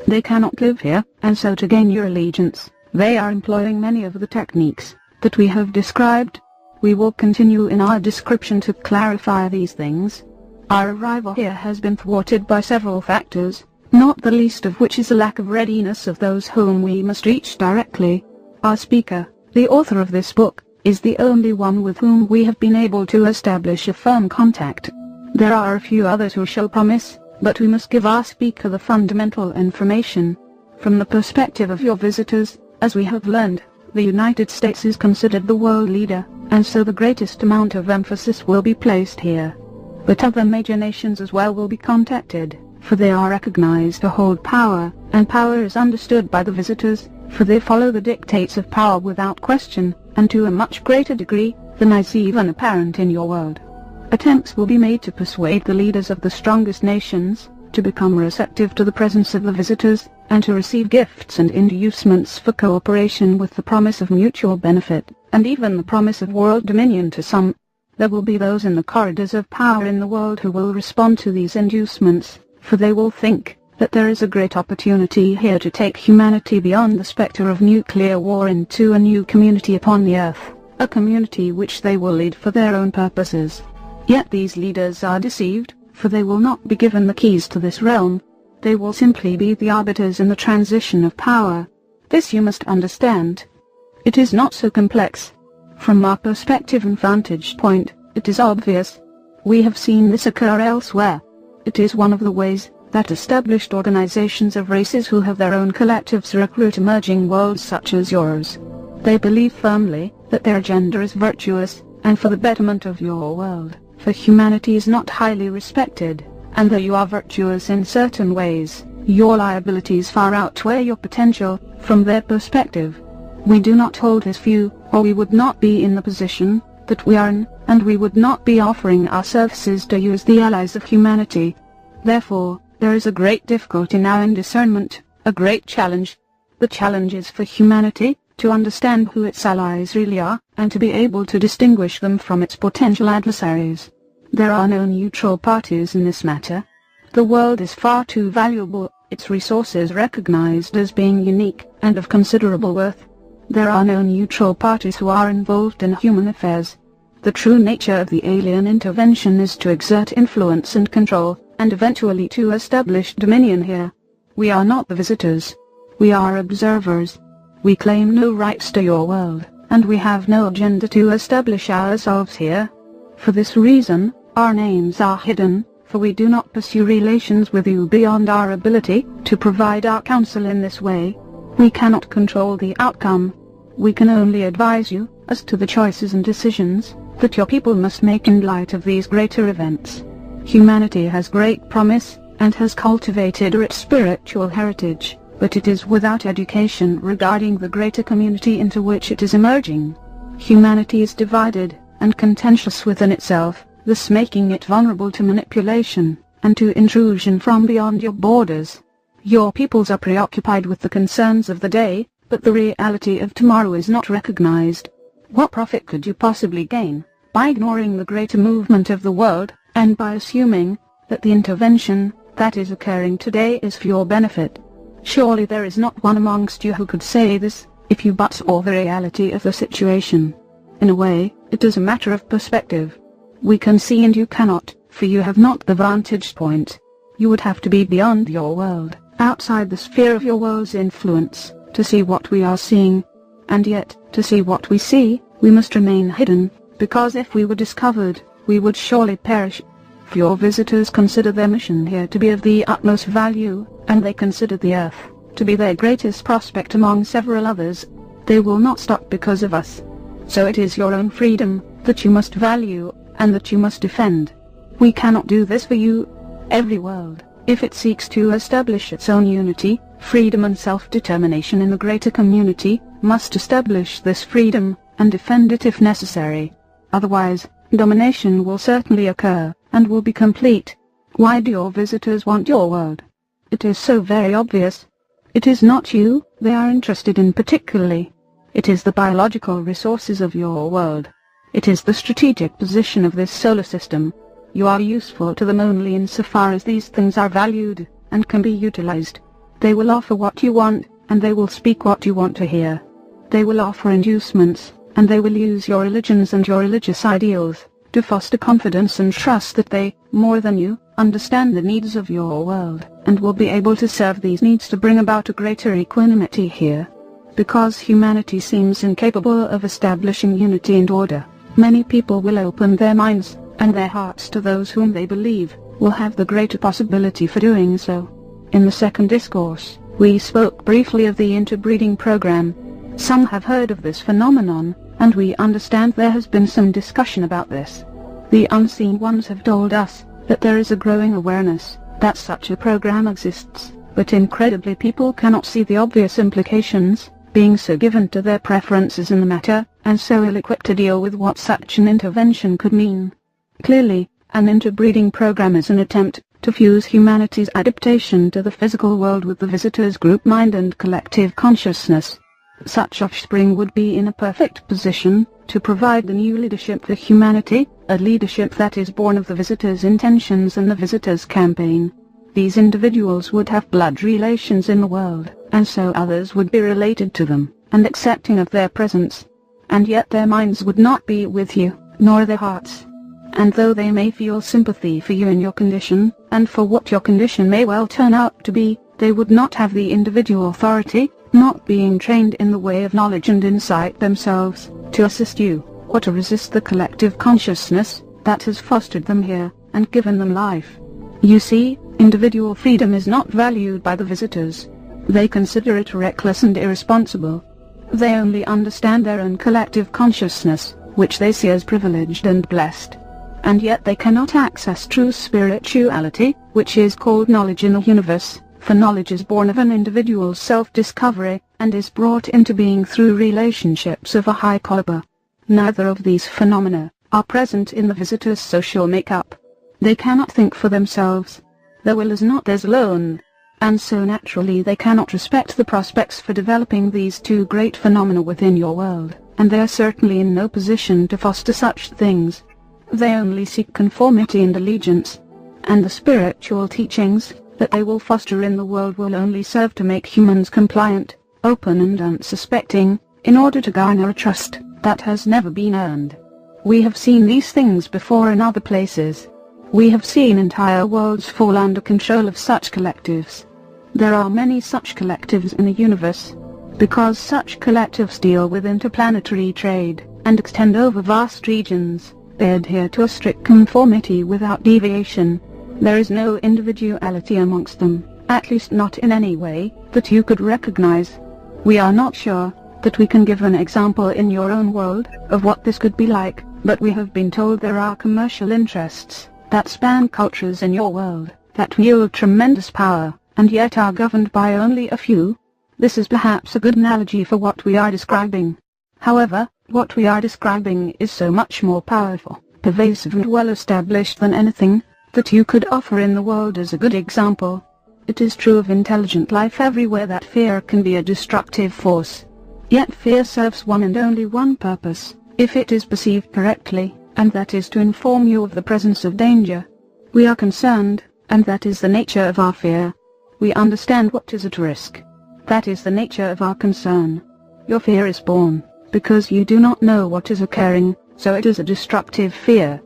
They cannot live here, and so to gain your allegiance, they are employing many of the techniques that we have described. We will continue in our description to clarify these things. Our arrival here has been thwarted by several factors, not the least of which is a lack of readiness of those whom we must reach directly. Our speaker, the author of this book, is the only one with whom we have been able to establish a firm contact. There are a few others who shall promise, but we must give our speaker the fundamental information. From the perspective of your visitors, as we have learned, the United States is considered the world leader, and so the greatest amount of emphasis will be placed here. But other major nations as well will be contacted, for they are recognized to hold power, and power is understood by the visitors, for they follow the dictates of power without question, and to a much greater degree than is even apparent in your world. Attempts will be made to persuade the leaders of the strongest nations to become receptive to the presence of the visitors, and to receive gifts and inducements for cooperation with the promise of mutual benefit, and even the promise of world dominion to some. There will be those in the corridors of power in the world who will respond to these inducements, for they will think that there is a great opportunity here to take humanity beyond the specter of nuclear war into a new community upon the earth, a community which they will lead for their own purposes. Yet these leaders are deceived, for they will not be given the keys to this realm. They will simply be the arbiters in the transition of power. This you must understand. It is not so complex. From our perspective and vantage point, it is obvious. We have seen this occur elsewhere. It is one of the ways that established organizations of races who have their own collectives recruit emerging worlds such as yours. They believe firmly that their agenda is virtuous, and for the betterment of your world. For humanity is not highly respected, and though you are virtuous in certain ways, your liabilities far outweigh your potential. From their perspective, we do not hold this view, or we would not be in the position that we are in, and we would not be offering our services to you as the allies of humanity. Therefore, there is a great difficulty now in discernment, a great challenge. The challenge is for humanity to understand who its allies really are, and to be able to distinguish them from its potential adversaries. There are no neutral parties in this matter. The world is far too valuable, its resources recognized as being unique and of considerable worth. There are no neutral parties who are involved in human affairs. The true nature of the alien intervention is to exert influence and control, and eventually to establish dominion here. We are not the visitors. We are observers. We claim no rights to your world, and we have no agenda to establish ourselves here. For this reason, our names are hidden, for we do not pursue relations with you beyond our ability to provide our counsel in this way. We cannot control the outcome. We can only advise you as to the choices and decisions that your people must make in light of these greater events. Humanity has great promise, and has cultivated its spiritual heritage, but it is without education regarding the greater community into which it is emerging. Humanity is divided, and contentious within itself, thus making it vulnerable to manipulation, and to intrusion from beyond your borders. Your peoples are preoccupied with the concerns of the day, but the reality of tomorrow is not recognized. What profit could you possibly gain by ignoring the greater movement of the world, and by assuming that the intervention that is occurring today is for your benefit? Surely there is not one amongst you who could say this, if you but saw the reality of the situation. In a way, it is a matter of perspective. We can see and you cannot, for you have not the vantage point. You would have to be beyond your world, outside the sphere of your world's influence, to see what we are seeing. And yet, to see what we see, we must remain hidden, because if we were discovered, we would surely perish. For your visitors consider their mission here to be of the utmost value, and they consider the earth to be their greatest prospect among several others. They will not stop because of us. So it is your own freedom that you must value, and that you must defend. We cannot do this for you. Every world, if it seeks to establish its own unity, freedom and self-determination in the greater community, must establish this freedom, and defend it if necessary. Otherwise, domination will certainly occur, and will be complete. Why do your visitors want your world? It is so very obvious. It is not you they are interested in particularly. It is the biological resources of your world. It is the strategic position of this solar system. You are useful to them only insofar as these things are valued, and can be utilized. They will offer what you want, and they will speak what you want to hear. They will offer inducements, and they will use your religions and your religious ideals to foster confidence and trust that they, more than you, understand the needs of your world, and will be able to serve these needs to bring about a greater equanimity here. Because humanity seems incapable of establishing unity and order, many people will open their minds and their hearts to those whom they believe will have the greater possibility for doing so. In the second discourse, we spoke briefly of the interbreeding program. Some have heard of this phenomenon, and we understand there has been some discussion about this. The unseen ones have told us that there is a growing awareness that such a program exists, but incredibly people cannot see the obvious implications, being so given to their preferences in the matter, and so ill-equipped to deal with what such an intervention could mean. Clearly, an interbreeding program is an attempt to fuse humanity's adaptation to the physical world with the visitor's group mind and collective consciousness. Such offspring would be in a perfect position to provide the new leadership for humanity, a leadership that is born of the visitor's intentions and the visitor's campaign. These individuals would have blood relations in the world, and so others would be related to them, and accepting of their presence. And yet their minds would not be with you, nor their hearts. And though they may feel sympathy for you in your condition, and for what your condition may well turn out to be, they would not have the individual authority, not being trained in the way of knowledge and insight themselves, to assist you, or to resist the collective consciousness that has fostered them here, and given them life. You see, individual freedom is not valued by the visitors. They consider it reckless and irresponsible. They only understand their own collective consciousness, which they see as privileged and blessed. And yet they cannot access true spirituality, which is called knowledge in the universe, for knowledge is born of an individual's self-discovery, and is brought into being through relationships of a high caliber. Neither of these phenomena are present in the visitor's social makeup. They cannot think for themselves. Their will is not theirs alone, and so naturally they cannot respect the prospects for developing these two great phenomena within your world, and they are certainly in no position to foster such things. They only seek conformity and allegiance, and the spiritual teachings that they will foster in the world will only serve to make humans compliant, open and unsuspecting, in order to garner a trust that has never been earned. We have seen these things before in other places. We have seen entire worlds fall under control of such collectives. There are many such collectives in the universe. Because such collectives deal with interplanetary trade, and extend over vast regions, they adhere to a strict conformity without deviation. There is no individuality amongst them, at least not in any way that you could recognize. We are not sure that we can give an example in your own world of what this could be like, but we have been told there are commercial interests that span cultures in your world, that wield tremendous power, and yet are governed by only a few. This is perhaps a good analogy for what we are describing. However, what we are describing is so much more powerful, pervasive and well established than anything that you could offer in the world as a good example. It is true of intelligent life everywhere that fear can be a destructive force. Yet fear serves one and only one purpose, if it is perceived correctly, and that is to inform you of the presence of danger. We are concerned, and that is the nature of our fear. We understand what is at risk. That is the nature of our concern. Your fear is born because you do not know what is occurring, so it is a destructive fear.